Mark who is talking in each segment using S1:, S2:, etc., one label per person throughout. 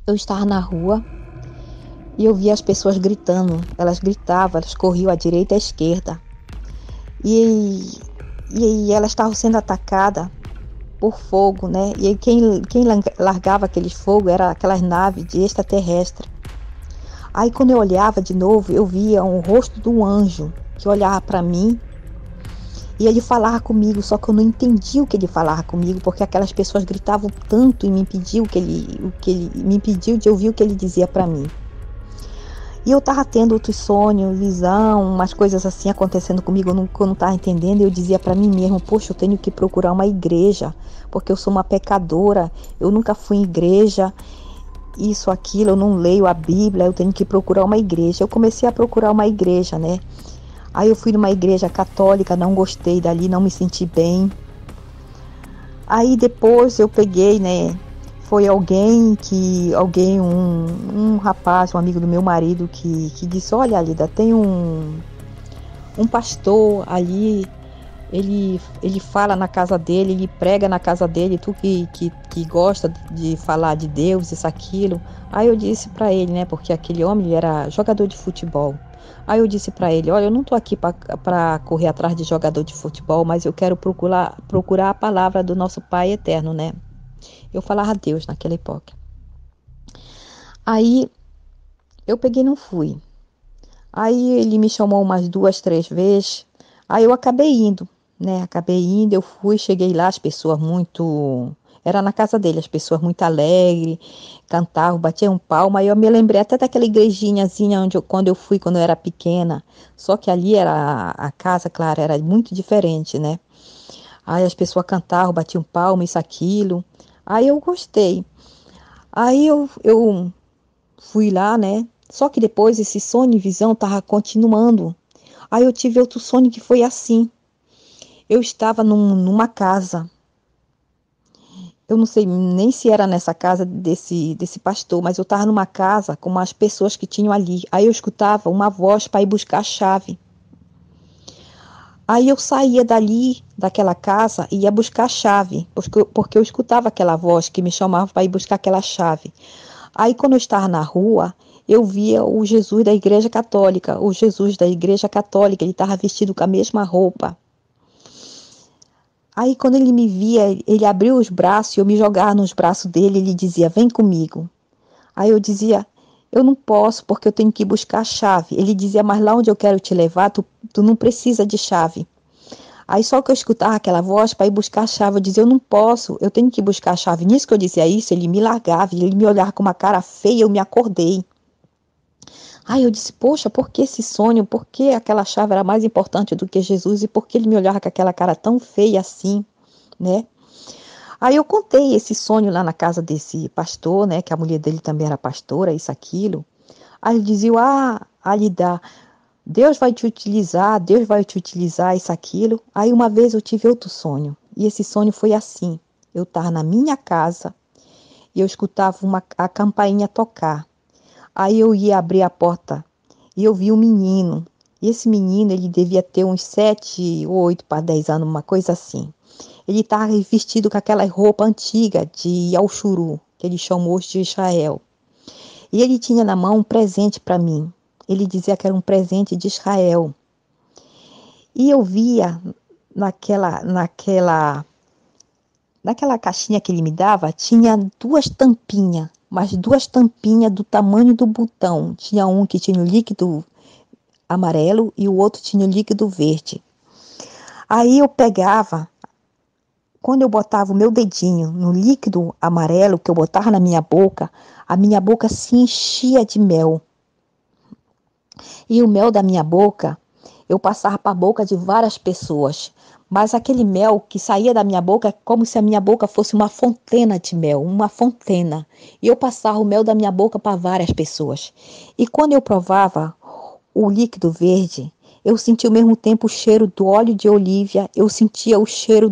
S1: Eu estava na rua e eu via as pessoas gritando. Elas gritavam, elas corriam à direita e à esquerda. E, e elas estavam sendo atacadas por fogo, né? E quem largava aqueles fogos era aquelas naves de extraterrestre. Aí quando eu olhava de novo, eu via o rosto de um anjo que olhava para mim e ele falava comigo, só que eu não entendia o que ele falava comigo, porque aquelas pessoas gritavam tanto e me impediu me impediu de ouvir o que ele dizia para mim. E eu tava tendo outros sonhos, visão, umas coisas assim acontecendo comigo, eu não tava entendendo. E eu dizia para mim mesmo, poxa, eu tenho que procurar uma igreja, porque eu sou uma pecadora, eu nunca fui em igreja, isso, aquilo, eu não leio a Bíblia, eu tenho que procurar uma igreja. Eu comecei a procurar uma igreja, né? Aí eu fui numa igreja católica, não gostei dali, não me senti bem. Aí depois eu peguei, né? Foi um rapaz, um amigo do meu marido que disse, olha, Alida, tem um pastor ali, ele fala na casa dele, ele prega na casa dele, tu que gosta de falar de Deus, isso, aquilo. Aí eu disse para ele, né, porque aquele homem ele era jogador de futebol. Aí eu disse para ele, olha, eu não tô aqui para correr atrás de jogador de futebol, mas eu quero procurar a palavra do nosso Pai eterno, né? Eu falava a Deus naquela época. Aí eu peguei e não fui. Aí ele me chamou umas 2, 3 vezes. Aí eu acabei indo, né? Acabei indo, eu fui, cheguei lá, as pessoas muito. Era na casa dele, as pessoas muito alegres, cantavam, batiam palma. Aí eu me lembrei até daquela igrejinhazinha quando eu fui, quando eu era pequena. Só que ali era a casa, claro, era muito diferente, né? Aí as pessoas cantavam, batiam palma, isso, aquilo. Aí eu gostei. Aí eu fui lá, né? Só que depois esse sonho e visão tava continuando. Aí eu tive outro sonho que foi assim. Eu estava numa casa. Eu não sei nem se era nessa casa desse pastor, mas eu estava numa casa com umas pessoas que tinham ali. Aí eu escutava uma voz para ir buscar a chave. Aí eu saía dali, daquela casa, e ia buscar a chave, porque eu escutava aquela voz que me chamava para ir buscar aquela chave. Aí quando eu estava na rua, eu via o Jesus da Igreja Católica. O Jesus da Igreja Católica, ele estava vestido com a mesma roupa. Aí quando ele me via, ele abriu os braços e eu me jogava nos braços dele, ele dizia, vem comigo. Aí eu dizia, eu não posso porque eu tenho que ir buscar a chave. Ele dizia, mas lá onde eu quero te levar, tu não precisa de chave. Aí só que eu escutava aquela voz para ir buscar a chave, eu dizia, eu não posso, eu tenho que ir buscar a chave. Nisso que eu dizia isso, ele me largava, ele me olhava com uma cara feia, eu me acordei. Aí eu disse, poxa, por que esse sonho? Por que aquela chave era mais importante do que Jesus? E por que ele me olhava com aquela cara tão feia assim, né? Aí eu contei esse sonho lá na casa desse pastor, né? Que a mulher dele também era pastora, isso, aquilo. Aí ele dizia, Alida, Deus vai te utilizar, isso, aquilo. Aí uma vez eu tive outro sonho. E esse sonho foi assim. Eu estava na minha casa e eu escutava a campainha tocar. Aí eu ia abrir a porta e eu vi um menino. E esse menino, ele devia ter uns 7 ou 8 para 10 anos, uma coisa assim. Ele estava vestido com aquela roupa antiga de Alchuru, que ele chamou de Israel. E ele tinha na mão um presente para mim. Ele dizia que era um presente de Israel. E eu via naquela caixinha que ele me dava, tinha 2 tampinhas, mas 2 tampinhas do tamanho do botão. Tinha um que tinha o líquido amarelo e o outro tinha o líquido verde. Aí eu pegava, quando eu botava o meu dedinho no líquido amarelo que eu botava na minha boca, a minha boca se enchia de mel. E o mel da minha boca, eu passava para a boca de várias pessoas. Mas aquele mel que saía da minha boca é como se a minha boca fosse uma fontena de mel, uma fontena. E eu passava o mel da minha boca para várias pessoas. E quando eu provava o líquido verde, eu sentia ao mesmo tempo o cheiro do óleo de oliva, eu sentia o cheiro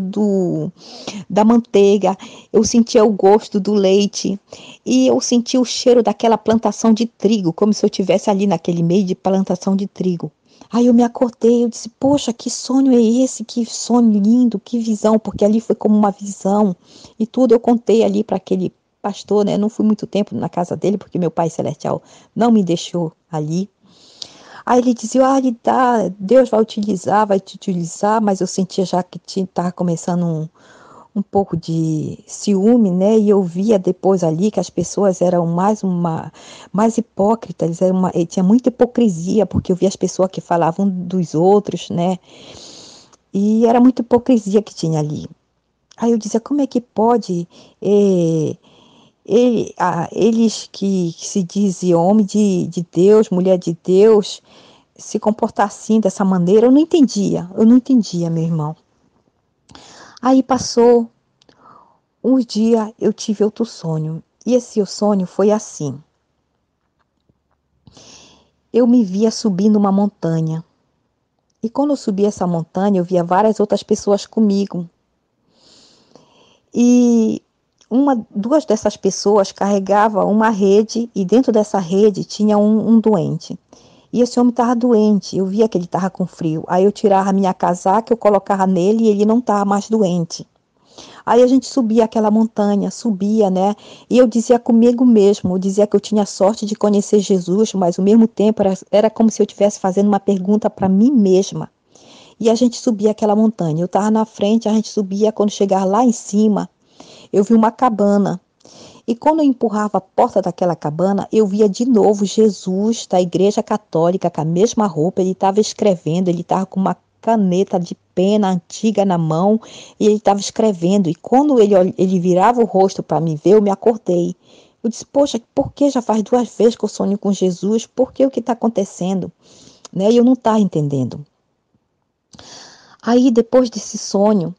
S1: da manteiga, eu sentia o gosto do leite e eu sentia o cheiro daquela plantação de trigo, como se eu estivesse ali naquele meio de plantação de trigo. Aí eu me acordei, eu disse, poxa, que sonho é esse? Que sonho lindo, que visão, porque ali foi como uma visão. E tudo eu contei ali para pastor, né? Não fui muito tempo na casa dele, porque meu Pai Celestial não me deixou ali. Aí ele dizia, Deus vai te utilizar, mas eu sentia já que estava começando um pouco de ciúme, né? E eu via depois ali que as pessoas eram mais hipócritas, tinha muita hipocrisia, porque eu via as pessoas que falavam dos outros, né? E era muita hipocrisia que tinha ali. Aí eu dizia, como é que pode eles que se dizem homem de Deus, mulher de Deus, se comportar assim, dessa maneira? Eu não entendia, meu irmão. Aí passou um dia, eu tive outro sonho, e esse sonho foi assim. Eu me via subindo uma montanha, e quando eu subi essa montanha, eu via várias outras pessoas comigo. E duas dessas pessoas carregavam uma rede, e dentro dessa rede tinha um doente. E esse homem estava doente, eu via que ele estava com frio. Aí eu tirava a minha casaca, eu colocava nele e ele não estava mais doente. Aí a gente subia aquela montanha, subia, né? E eu dizia comigo mesmo, eu dizia que eu tinha sorte de conhecer Jesus, mas ao mesmo tempo era como se eu estivesse fazendo uma pergunta para mim mesma. E a gente subia aquela montanha. Eu estava na frente, a gente subia, quando chegava lá em cima, eu vi uma cabana. E quando eu empurrava a porta daquela cabana, eu via de novo Jesus da Igreja Católica, com a mesma roupa. Ele estava escrevendo, ele estava com uma caneta de pena antiga na mão, e ele estava escrevendo. E quando ele virava o rosto para me ver, eu me acordei. Eu disse, poxa, por que já faz 2 vezes que eu sonho com Jesus? Por que o que está acontecendo? Né? E eu não estava entendendo. Aí, depois desse sonho,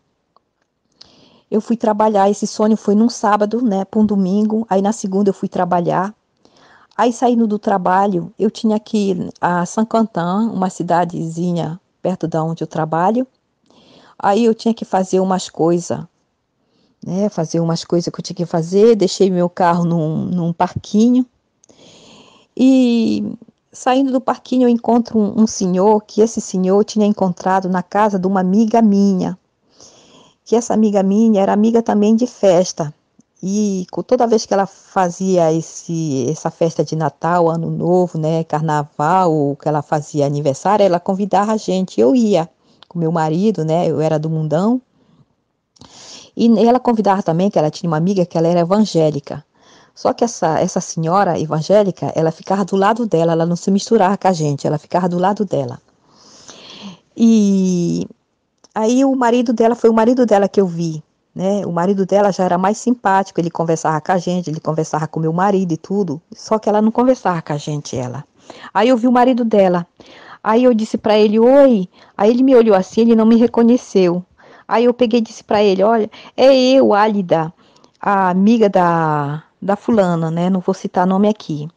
S1: eu fui trabalhar. Esse sonho foi num sábado, né, para um domingo. Aí na segunda eu fui trabalhar. Aí saindo do trabalho, eu tinha que ir a Saint-Quentin, uma cidadezinha perto da onde eu trabalho. Aí eu tinha que fazer umas coisas, né, fazer umas coisas que eu tinha que fazer. Deixei meu carro num parquinho. E saindo do parquinho eu encontro um senhor, que esse senhor eu tinha encontrado na casa de uma amiga minha. Que essa amiga minha era amiga também de festa. E toda vez que ela fazia essa festa de Natal, Ano Novo, né, Carnaval, ou que ela fazia aniversário, ela convidava a gente. Eu ia com meu marido, né, eu era do mundão. E ela convidava também, que ela tinha uma amiga que ela era evangélica. Só que essa senhora evangélica, ela ficava do lado dela, ela não se misturava com a gente, ela ficava do lado dela. E aí o marido dela, foi o marido dela que eu vi, né? O marido dela já era mais simpático, ele conversava com a gente, ele conversava com meu marido e tudo, só que ela não conversava com a gente, ela. Aí eu vi o marido dela, aí eu disse para ele, oi, aí ele me olhou assim, ele não me reconheceu. Aí eu peguei e disse para ele, olha, é eu, Álida, a amiga da fulana, né? Não vou citar nome aqui.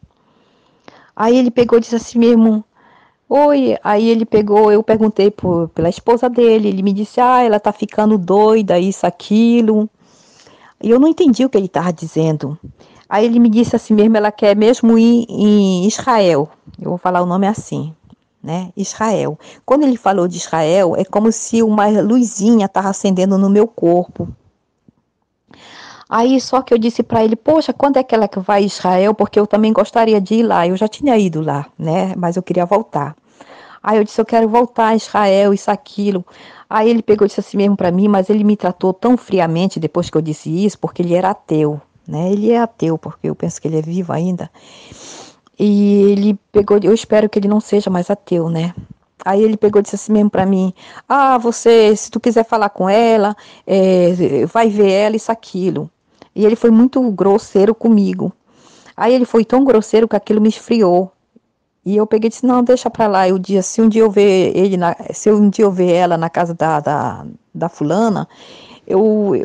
S1: Aí ele pegou e disse assim mesmo, oi, aí ele pegou, eu perguntei pela esposa dele, ele me disse, ela tá ficando doida, isso, aquilo. E eu não entendi o que ele estava dizendo. Aí ele me disse assim mesmo, ela quer mesmo ir em Israel. Eu vou falar o nome assim, né? Israel. Quando ele falou de Israel, é como se uma luzinha estava acendendo no meu corpo. Aí só que eu disse para ele, poxa, quando é que ela vai a Israel? Porque eu também gostaria de ir lá. Eu já tinha ido lá, né? Mas eu queria voltar. Aí eu disse, eu quero voltar a Israel, isso, aquilo. Aí ele pegou e disse assim mesmo para mim, mas ele me tratou tão friamente depois que eu disse isso, porque ele era ateu, né? Ele é ateu, porque eu penso que ele é vivo ainda. E ele pegou, eu espero que ele não seja mais ateu, né? Aí ele pegou e disse assim mesmo para mim, se tu quiser falar com ela, vai ver ela, isso, aquilo. E ele foi muito grosseiro comigo. Aí ele foi tão grosseiro que aquilo me esfriou. E eu peguei e disse, não, deixa pra lá. Se um dia eu ver ela na casa da fulana, eu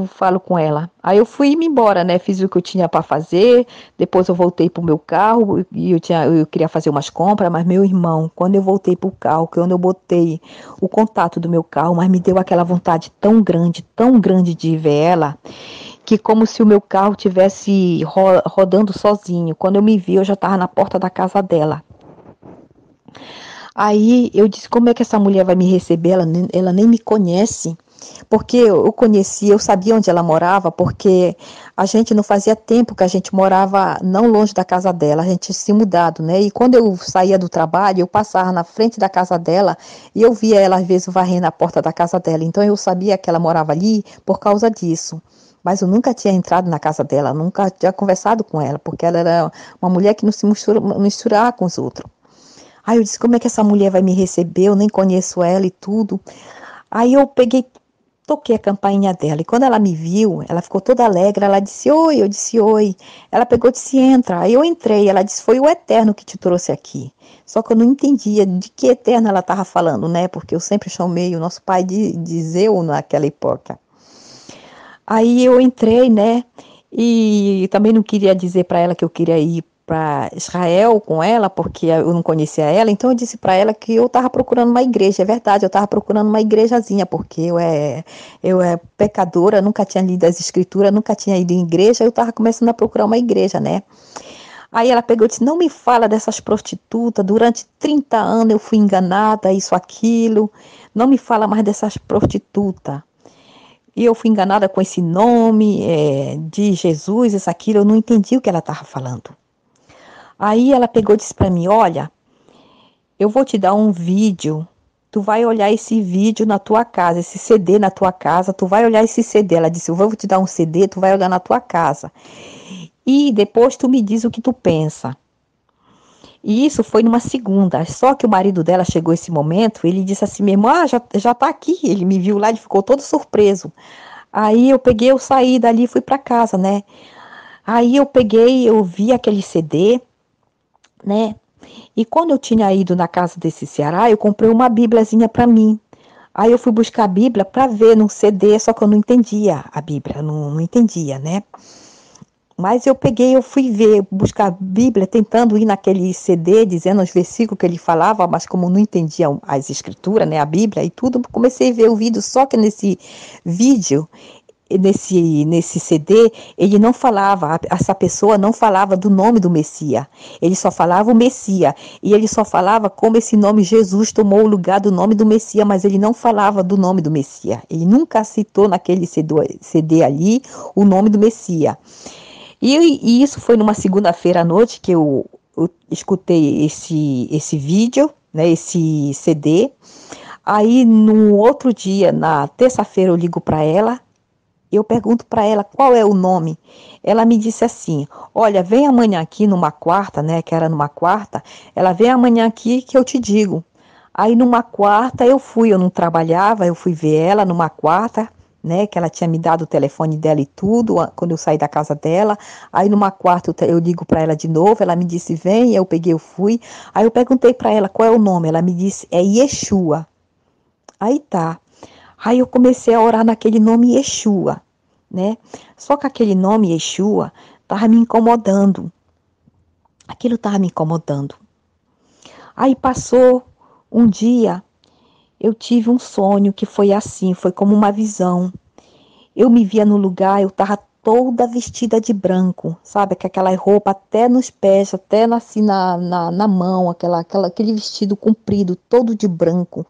S1: falo com ela. Aí eu fui me embora, né? Fiz o que eu tinha para fazer. Depois eu voltei pro meu carro e eu queria fazer umas compras, mas meu irmão, quando eu voltei pro carro, quando eu botei o contato do meu carro, mas me deu aquela vontade tão grande de ver ela, que como se o meu carro tivesse rodando sozinho. Quando eu me vi, eu já estava na porta da casa dela. Aí eu disse, como é que essa mulher vai me receber? Ela nem me conhece. Porque eu conhecia, eu sabia onde ela morava, porque a gente não fazia tempo que a gente morava não longe da casa dela, a gente tinha se mudado, né? E quando eu saía do trabalho, eu passava na frente da casa dela e eu via ela às vezes varrendo a porta da casa dela. Então eu sabia que ela morava ali por causa disso. Mas eu nunca tinha entrado na casa dela, nunca tinha conversado com ela, porque ela era uma mulher que não se misturava com os outros. Aí eu disse, como é que essa mulher vai me receber? Eu nem conheço ela e tudo. Aí eu peguei, toquei a campainha dela. E quando ela me viu, ela ficou toda alegre. Ela disse, oi. Eu disse, oi. Ela pegou e disse, entra. Aí eu entrei. Ela disse, foi o Eterno que te trouxe aqui. Só que eu não entendia de que Eterno ela estava falando, né? Porque eu sempre chamei o nosso pai de Zeu naquela época. Aí eu entrei, né? E também não queria dizer para ela que eu queria ir para Israel com ela, porque eu não conhecia ela. Então eu disse para ela que eu estava procurando uma igreja. É verdade, eu estava procurando uma igrejazinha, porque eu é pecadora, nunca tinha lido as escrituras, nunca tinha ido em igreja. Eu estava começando a procurar uma igreja, né? Aí ela pegou e disse, não me fala dessas prostitutas, durante 30 anos eu fui enganada, isso, aquilo. Não me fala mais dessas prostitutas. E eu fui enganada com esse nome de Jesus, isso, aquilo, eu não entendi o que ela estava falando. Aí ela pegou e disse para mim, olha, eu vou te dar um vídeo, tu vai olhar esse vídeo na tua casa, esse CD na tua casa, tu vai olhar esse CD. Ela disse, eu vou te dar um CD, tu vai olhar na tua casa. E depois tu me diz o que tu pensa. E isso foi numa segunda, só que o marido dela chegou esse momento, ele disse assim mesmo, já tá aqui, ele me viu lá, ele ficou todo surpreso. Aí eu peguei, eu saí dali e fui para casa, né? Aí eu peguei, eu vi aquele CD, né? E quando eu tinha ido na casa desse Ceará, eu comprei uma bíbliazinha para mim. Aí eu fui buscar a Bíblia para ver num CD, só que eu não entendia a Bíblia, não entendia, né? Mas eu peguei, eu fui ver, buscar a Bíblia, tentando ir naquele CD, dizendo os versículos que ele falava, mas como eu não entendia as escrituras, né, a Bíblia e tudo, comecei a ver o vídeo, só que nesse vídeo, nesse CD, ele não falava, essa pessoa não falava do nome do Messias, ele só falava o Messias, e ele só falava como esse nome Jesus tomou o lugar do nome do Messias, mas ele não falava do nome do Messias, ele nunca citou naquele CD ali o nome do Messias. E isso foi numa segunda-feira à noite que eu escutei esse vídeo, né, esse CD. Aí, no outro dia, na terça-feira, eu ligo para ela. Eu pergunto para ela qual é o nome. Ela me disse assim, olha, vem amanhã aqui numa quarta, né, que era numa quarta. Ela vem amanhã aqui que eu te digo. Aí, numa quarta, eu não trabalhava, eu fui ver ela numa quarta, né, que ela tinha me dado o telefone dela e tudo, quando eu saí da casa dela. Aí numa quarta eu ligo para ela de novo, ela me disse, vem, eu peguei, eu fui. Aí eu perguntei para ela qual é o nome, ela me disse, é Yeshua. Aí tá. Aí eu comecei a orar naquele nome Yeshua, né? Só que aquele nome Yeshua tava me incomodando. Aquilo tava me incomodando. Aí passou um dia, eu tive um sonho que foi assim, foi como uma visão. Eu me via no lugar, eu estava toda vestida de branco, sabe? Com aquela roupa até nos pés, até assim na mão, aquele vestido comprido, todo de branco.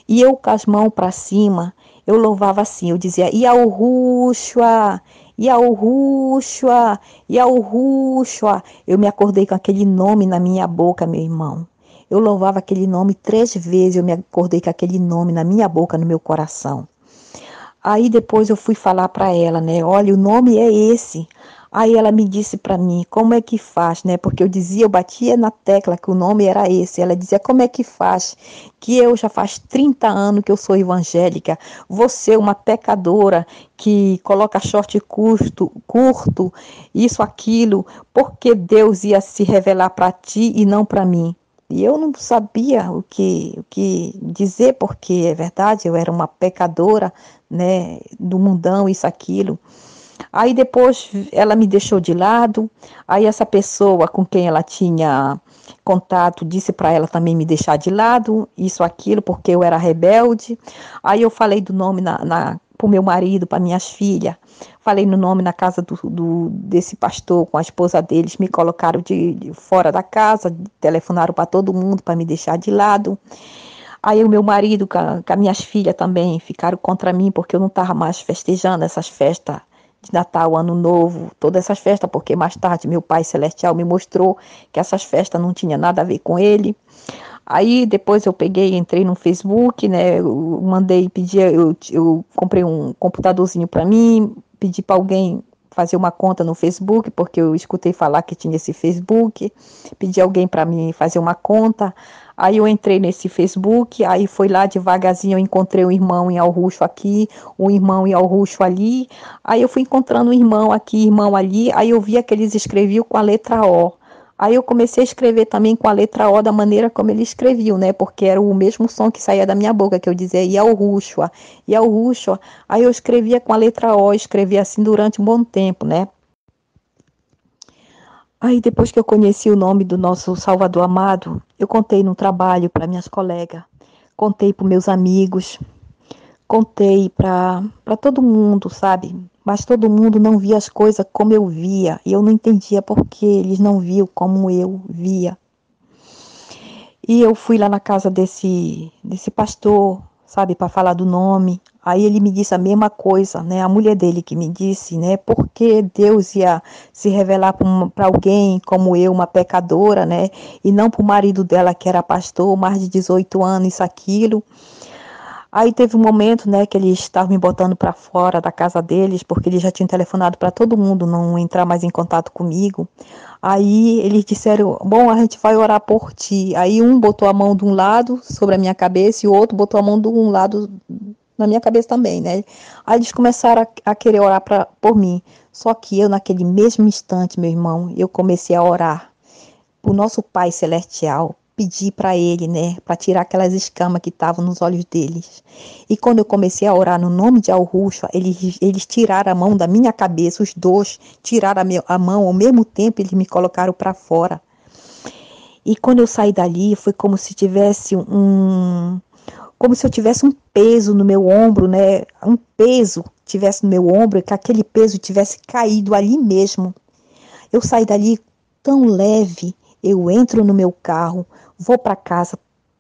S1: E eu com as mãos para cima, eu louvava assim, eu dizia, Yahushua, Yahushua, Yahushua. Eu me acordei com aquele nome na minha boca, meu irmão. Eu louvava aquele nome 3 vezes, eu me acordei com aquele nome na minha boca, no meu coração. Aí depois eu fui falar para ela, né? Olha, o nome é esse. Aí ela me disse para mim, como é que faz, né? Porque eu batia na tecla que o nome era esse. Ela dizia, como é que faz? Que eu já faz 30 anos que eu sou evangélica. Você, uma pecadora que coloca short curto, isso, aquilo. Porque Deus ia se revelar para ti e não para mim? E eu não sabia o que dizer, porque é verdade, eu era uma pecadora, né, do mundão, isso, aquilo. Aí depois ela me deixou de lado, aí essa pessoa com quem ela tinha contato disse para ela também me deixar de lado, isso, aquilo, porque eu era rebelde. Aí eu falei do nome para o meu marido, para minhas filhas, falei no nome na casa desse pastor com a esposa deles, me colocaram de fora da casa, telefonaram para todo mundo para me deixar de lado. Aí o meu marido com as minhas filhas também ficaram contra mim porque eu não estava mais festejando essas festas de Natal, Ano Novo, todas essas festas, porque mais tarde meu Pai Celestial me mostrou que essas festas não tinham nada a ver com ele. Aí depois eu peguei, entrei no Facebook, né? Eu mandei pedir, eu comprei um computadorzinho para mim, pedi para alguém fazer uma conta no Facebook, porque eu escutei falar que tinha esse Facebook, pedi alguém para mim fazer uma conta. Aí eu entrei nesse Facebook, aí foi lá devagarzinho, eu encontrei um irmão em Alruxo aqui, um irmão em Alruxo ali. Aí eu fui encontrando um irmão aqui, irmão ali, aí eu via que eles escreviam com a letra O. Aí eu comecei a escrever também com a letra O da maneira como ele escreviam, né? Porque era o mesmo som que saía da minha boca, que eu dizia Iauruxua, Iauruxua. Aí eu escrevia com a letra O, escrevia assim durante um bom tempo, né? Aí depois que eu conheci o nome do nosso Salvador amado, eu contei no trabalho para minhas colegas, contei para meus amigos, contei para todo mundo, sabe? Mas todo mundo não via as coisas como eu via, e eu não entendia por que eles não viam como eu via. E eu fui lá na casa desse pastor, sabe, para falar do nome. Aí ele me disse a mesma coisa, né? A mulher dele que me disse, né? Porque Deus ia se revelar para alguém como eu, uma pecadora, né? E não para o marido dela que era pastor, mais de 18 anos, isso, aquilo. Aí teve um momento, né, que eles estavam me botando para fora da casa deles, porque eles já tinham telefonado para todo mundo não entrar mais em contato comigo. Aí eles disseram, bom, a gente vai orar por ti. Aí um botou a mão de um lado sobre a minha cabeça e o outro botou a mão de um lado na minha cabeça também, né? Aí eles começaram a querer orar por mim. Só que eu, naquele mesmo instante, meu irmão, eu comecei a orar o nosso Pai Celestial, pedir para ele, né, para tirar aquelas escamas que estavam nos olhos deles. E quando eu comecei a orar no nome de Alruxo, eles tiraram a mão da minha cabeça, os dois tiraram a mão, ao mesmo tempo eles me colocaram para fora. E quando eu saí dali, foi como se tivesse como se eu tivesse um peso no meu ombro, né, um peso tivesse no meu ombro, e que aquele peso tivesse caído ali mesmo. Eu saí dali tão leve, eu entro no meu carro, vou para casa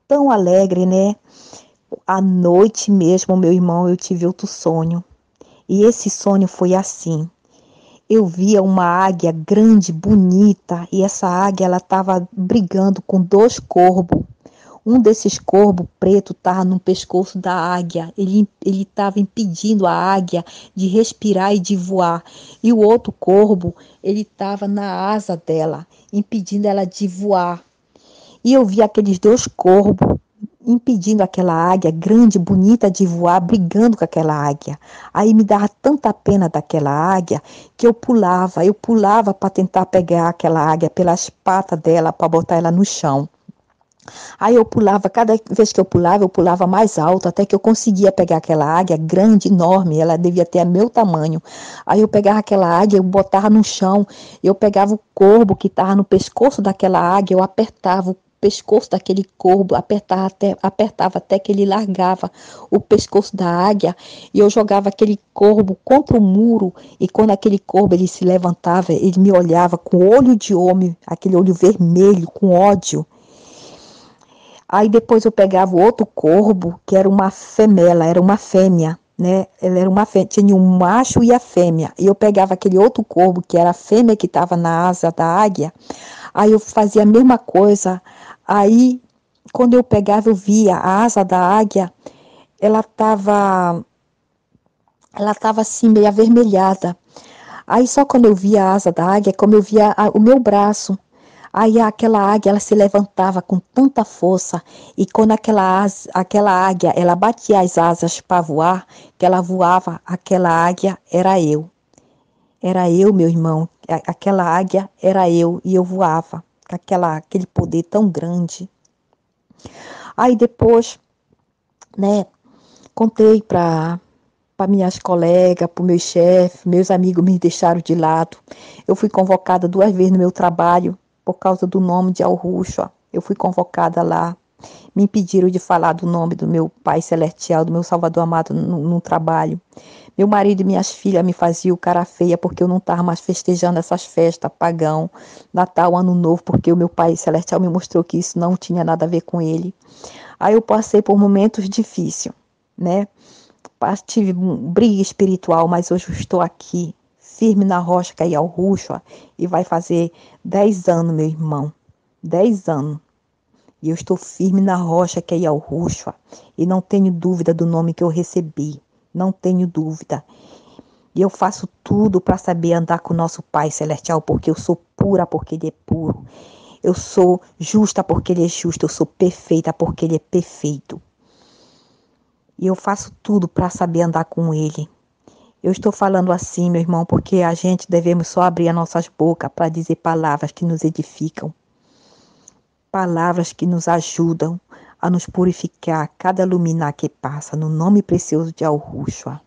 S1: tão alegre, né? À noite mesmo, meu irmão, eu tive outro sonho. E esse sonho foi assim. Eu via uma águia grande, bonita, e essa águia ela estava brigando com dois corvos. Um desses corvos preto estava no pescoço da águia. Ele estava impedindo a águia de respirar e de voar. E o outro corvo, ele estava na asa dela, impedindo ela de voar. E eu vi aqueles dois corvos impedindo aquela águia grande, bonita de voar, brigando com aquela águia. Aí me dava tanta pena daquela águia que eu pulava para tentar pegar aquela águia pelas patas dela para botar ela no chão. Aí eu pulava, cada vez que eu pulava mais alto, até que eu conseguia pegar aquela águia grande, enorme, ela devia ter meu tamanho. Aí eu pegava aquela águia, eu botava no chão, eu pegava o corvo que estava no pescoço daquela águia, eu apertava o pescoço daquele corvo, apertava até que ele largava o pescoço da águia, e eu jogava aquele corvo contra o muro, e quando aquele corvo ele se levantava, ele me olhava com olho de homem, aquele olho vermelho, com ódio. Aí depois eu pegava o outro corvo, que era uma femela, era uma fêmea, né? Ela era uma fêmea, tinha um macho e a fêmea. E eu pegava aquele outro corvo, que era a fêmea que estava na asa da águia. Aí eu fazia a mesma coisa. Aí, quando eu pegava, eu via a asa da águia, ela estava assim, meio avermelhada. Aí só quando eu via a asa da águia, como eu via o meu braço. Aí aquela águia, ela se levantava com tanta força, e quando aquela águia, ela batia as asas para voar, que ela voava, aquela águia era eu. Era eu, meu irmão, aquela águia era eu, e eu voava, com aquele poder tão grande. Aí depois, né, contei para minhas colegas, para meus chefes, meus amigos me deixaram de lado. Eu fui convocada 2 vezes no meu trabalho, por causa do nome de Alruxo. Eu fui convocada lá, me impediram de falar do nome do meu Pai Celestial, do meu Salvador amado no trabalho. Meu marido e minhas filhas me faziam cara feia porque eu não estava mais festejando essas festas, pagão, Natal, Ano Novo, porque o meu Pai Celestial me mostrou que isso não tinha nada a ver com ele. Aí eu passei por momentos difíceis, né? Tive briga espiritual, mas hoje eu estou aqui, firme na rocha, que é Yahushua, e vai fazer 10 anos, meu irmão. 10 anos. E eu estou firme na rocha, que é Yahushua, e não tenho dúvida do nome que eu recebi. Não tenho dúvida. E eu faço tudo para saber andar com o nosso Pai Celestial, porque eu sou pura, porque Ele é puro. Eu sou justa, porque Ele é justo. Eu sou perfeita, porque Ele é perfeito. E eu faço tudo para saber andar com Ele. Eu estou falando assim, meu irmão, porque a gente devemos só abrir as nossas bocas para dizer palavras que nos edificam. Palavras que nos ajudam a nos purificar cada luminar que passa, no nome precioso de Yahushua.